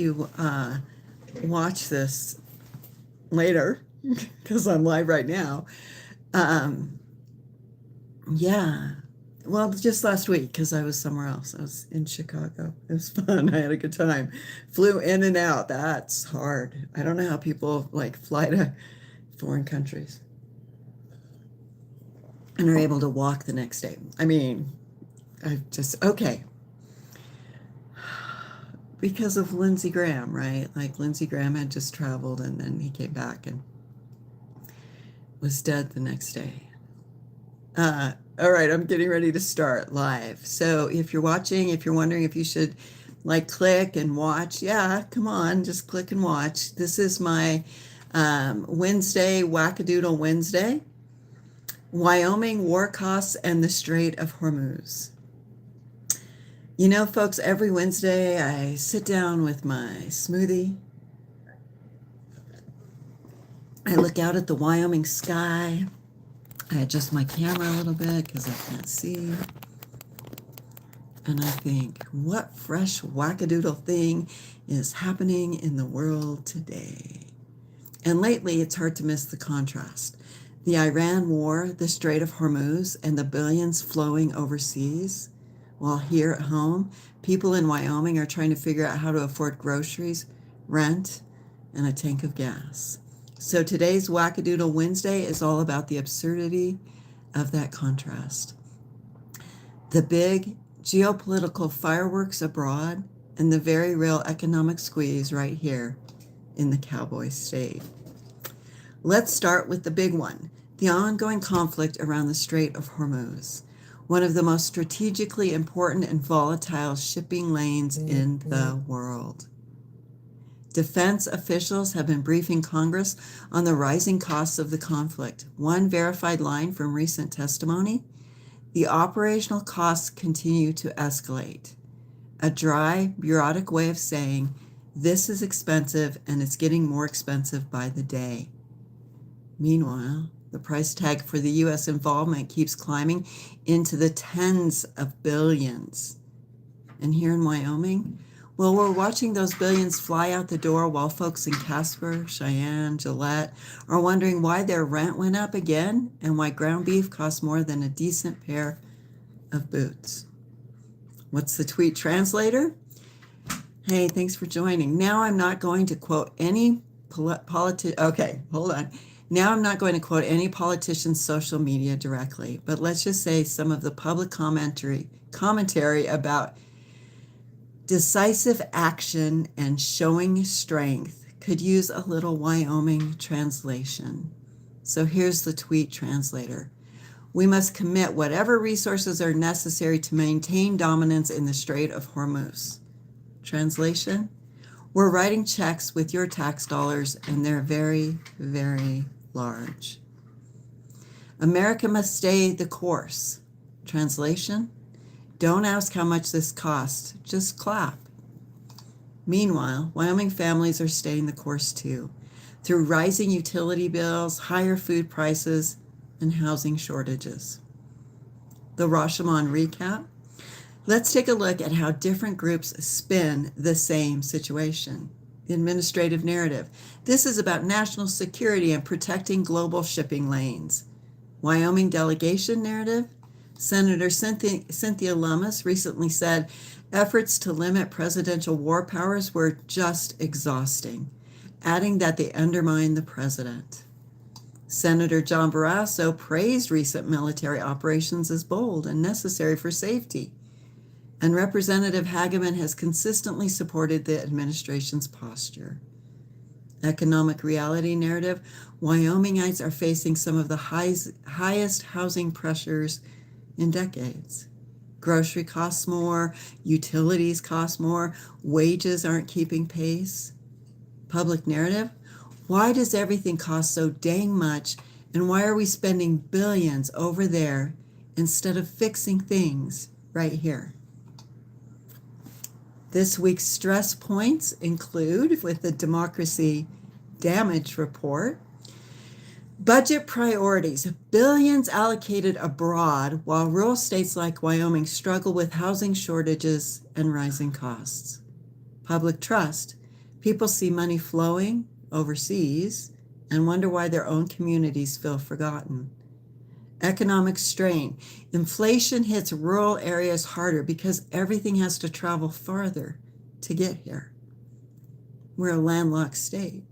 if you watch this later, because I'm live right now. Um, yeah. Well, just last week, because I was somewhere else. I was in Chicago. It was fun. I had a good time. Flew in and out. That's hard. I don't know how people like fly to foreign countries and are able to walk the next day. I mean, okay. Because of Lindsey Graham, right? Like Lindsey Graham had just traveled and then he came back and was dead the next day. All right, I'm getting ready to start live. So if you're watching, if you're wondering if you should like click and watch, yeah, come on, just click and watch. This is my Wednesday, Wackadoodle Wednesday, Wyoming war costs and the Strait of Hormuz. You know, folks, every Wednesday I sit down with my smoothie. I look out at the Wyoming sky. I adjust my camera a little bit because I can't see. And I think, what fresh wackadoodle thing is happening in the world today? And lately, it's hard to miss the contrast. The Iran war, the Strait of Hormuz, and the billions flowing overseas. While here at home, people in Wyoming are trying to figure out how to afford groceries, rent, and a tank of gas. So today's Wackadoodle Wednesday is all about the absurdity of that contrast. The big geopolitical fireworks abroad and the very real economic squeeze right here in the cowboy state. Let's start with the big one, the ongoing conflict around the Strait of Hormuz, one of the most strategically important and volatile shipping lanes in the world. Defense officials have been briefing Congress on the rising costs of the conflict. One verified line from recent testimony: the operational costs continue to escalate. A dry, bureaucratic way of saying this is expensive and it's getting more expensive by the day. Meanwhile, the price tag for the U.S. involvement keeps climbing into the tens of billions. And here in Wyoming, well, we're watching those billions fly out the door while folks in Casper, Cheyenne, Gillette are wondering why their rent went up again and why ground beef costs more than a decent pair of boots. What's the tweet translator? Hey, thanks for joining. Now I'm not going to quote any Okay, hold on. Now I'm not going to quote any politician's social media directly, but let's just say some of the public commentary about decisive action and showing strength could use a little Wyoming translation. So here's the tweet translator. We must commit whatever resources are necessary to maintain dominance in the Strait of Hormuz. Translation: we're writing checks with your tax dollars, and they're very, very large. America must stay the course. Translation: don't ask how much this costs, just clap. Meanwhile, Wyoming families are staying the course too, through rising utility bills, higher food prices, and housing shortages. The Rashomon recap. Let's take a look at how different groups spin the same situation. The administrative narrative. This is about national security and protecting global shipping lanes. Wyoming delegation narrative. Senator Cynthia Lummis recently said efforts to limit presidential war powers were just exhausting, adding that they undermine the president. Senator John Barrasso praised recent military operations as bold and necessary for safety. And Representative Hageman has consistently supported the administration's posture. Economic reality narrative. Wyomingites are facing some of the highest housing pressures in decades. Grocery costs more, utilities cost more, wages aren't keeping pace. Public narrative. Why does everything cost so dang much, and why are we spending billions over there instead of fixing things right here? This week's stress points include, with the Democracy Damage Report, budget priorities, billions allocated abroad while rural states like Wyoming struggle with housing shortages and rising costs. Public trust, People see money flowing overseas and wonder why their own communities feel forgotten. Economic strain. Inflation hits rural areas harder because everything has to travel farther to get here. We're a landlocked state.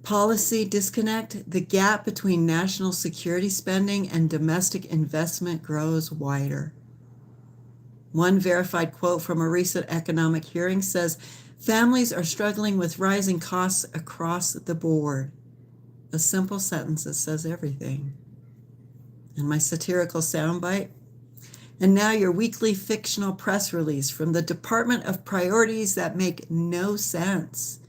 Policy disconnect. The gap between national security spending and domestic investment grows wider. One verified quote from a recent economic hearing says, families are struggling with rising costs across the board. A simple sentence that says everything. And my satirical soundbite. And now your weekly fictional press release from the Department of Priorities that make no sense.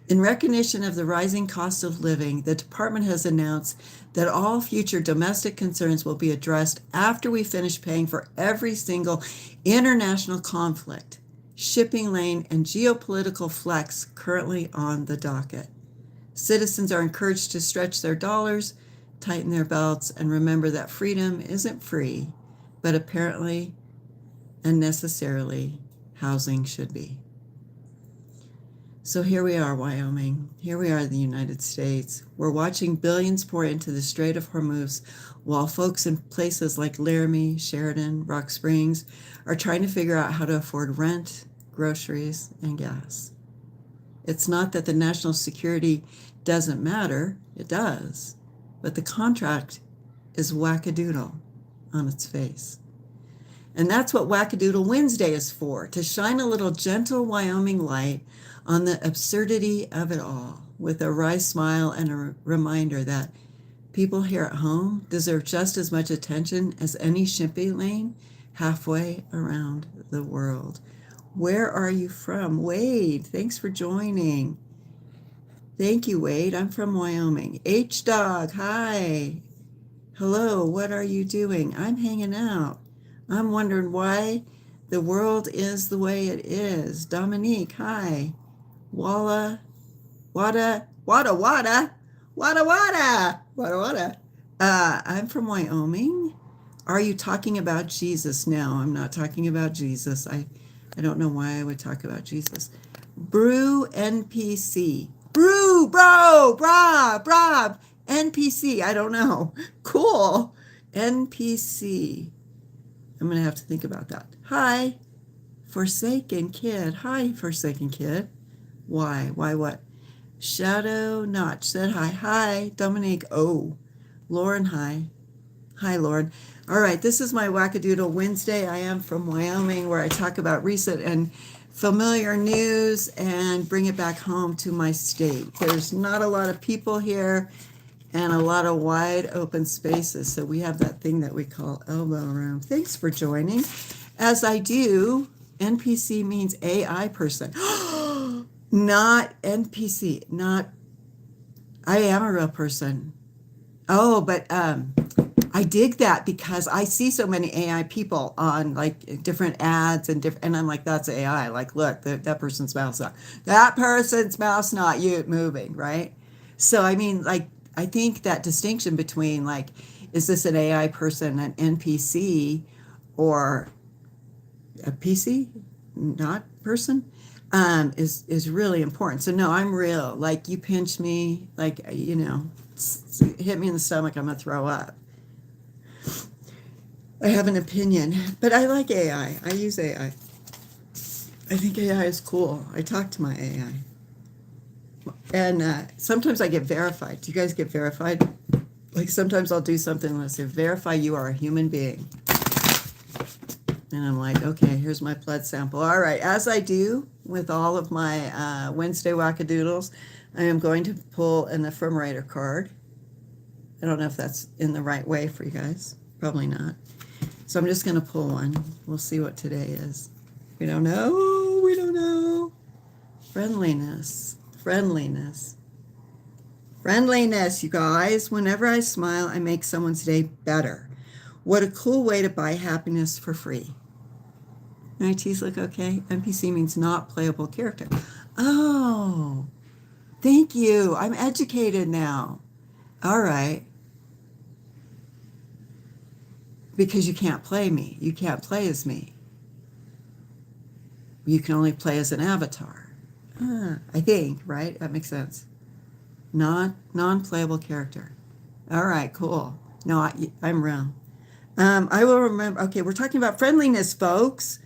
In recognition of the rising cost of living, the department has announced that all future domestic concerns will be addressed after we finish paying for every single international conflict, shipping lane, and geopolitical flex currently on the docket. Citizens are encouraged to stretch their dollars, tighten their belts, and remember that freedom isn't free, but apparently and necessarily housing should be. So here we are, Wyoming. Here we are, the United States. We're watching billions pour into the Strait of Hormuz while folks in places like Laramie, Sheridan, Rock Springs are trying to figure out how to afford rent, groceries, and gas. It's not that the national security doesn't matter. It does. But the contract is wackadoodle on its face. And that's what Wackadoodle Wednesday is for, to shine a little gentle Wyoming light on the absurdity of it all, with a wry smile and a reminder that people here at home deserve just as much attention as any shipping lane halfway around the world. Where are you from? Wade, thanks for joining. Thank you, Wade. I'm from Wyoming. H-Dog, hi. Hello, what are you doing? I'm hanging out. I'm wondering why the world is the way it is. Dominique, hi. Wada. I'm from Wyoming. Are you talking about Jesus? No, I'm not talking about Jesus. I don't know why I would talk about Jesus. Brew NPC. Brew, bro, brah, NPC. I don't know. Cool. NPC. I'm going to have to think about that. Hi, Forsaken Kid. Hi, Forsaken Kid. Why? Why what? Shadow Notch said hi. Hi, Dominique. Oh, Lauren, hi. Hi, Lauren. All right, this is my Wackadoodle Wednesday. I am from Wyoming, where I talk about recent and familiar news and bring it back home to my state. There's not a lot of people here and a lot of wide open spaces. So we have that thing that we call elbow room. Thanks for joining. As I do, NPC means AI person. Not NPC, not, I am a real person. Oh, but I dig that because I see so many AI people on like different ads and I'm like, that's AI. Like, look, that person's mouse not. That person's mouse not you moving, right? So I mean, like, I think that distinction between like, is this an AI person, an NPC, or a PC, not person, is really important. So no, I'm real. Like, you pinch me, like, you know, hit me in the stomach, I'm gonna throw up. I have an opinion, but I like AI. I use AI. I think AI is cool. I talk to my AI. And sometimes I get verified. Do you guys get verified? Like, sometimes I'll do something and I'll say, verify you are a human being. And I'm like, okay, here's my blood sample. All right, as I do with all of my Wednesday Wackadoodles, I am going to pull an Ephemerate card. I don't know if that's in the right way for you guys. Probably not. So I'm just going to pull one. We'll see what today is. We don't know. We don't know. Friendliness. Friendliness. Friendliness, you guys. Whenever I smile, I make someone's day better. What a cool way to buy happiness for free. My teeth look okay? NPC means not playable character. Oh, thank you. I'm educated now. All right. Because you can't play me. You can't play as me. You can only play as an avatar. I think, right? That makes sense. Non-playable character. All right, cool. No, I'm real. I will remember. Okay, we're talking about friendliness, folks.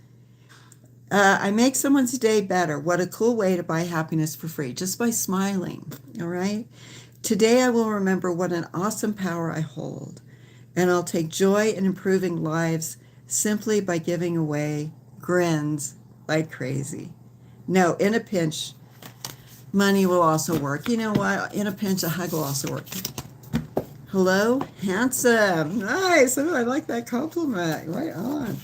I make someone's day better. What a cool way to buy happiness for free, just by smiling. All right. Today, I will remember what an awesome power I hold, and I'll take joy in improving lives simply by giving away grins like crazy. No, in a pinch, money will also work. You know what? In a pinch, a hug will also work. Hello, handsome. Nice. Oh, I like that compliment. Right on.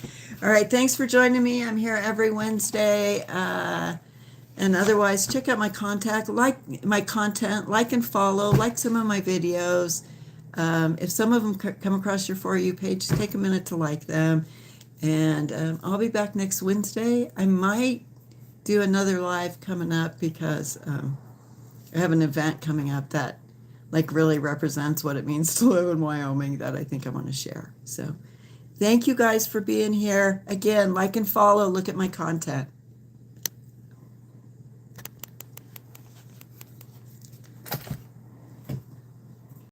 All right. Thanks for joining me. I'm here every Wednesday. And otherwise, check out my contact, like my content, like and follow, like some of my videos. If some of them come across your For You page, take a minute to like them. And I'll be back next Wednesday. I might do another live coming up because I have an event coming up that like really represents what it means to live in Wyoming that I think I want to share. So thank you guys for being here. Again, like and follow, look at my content.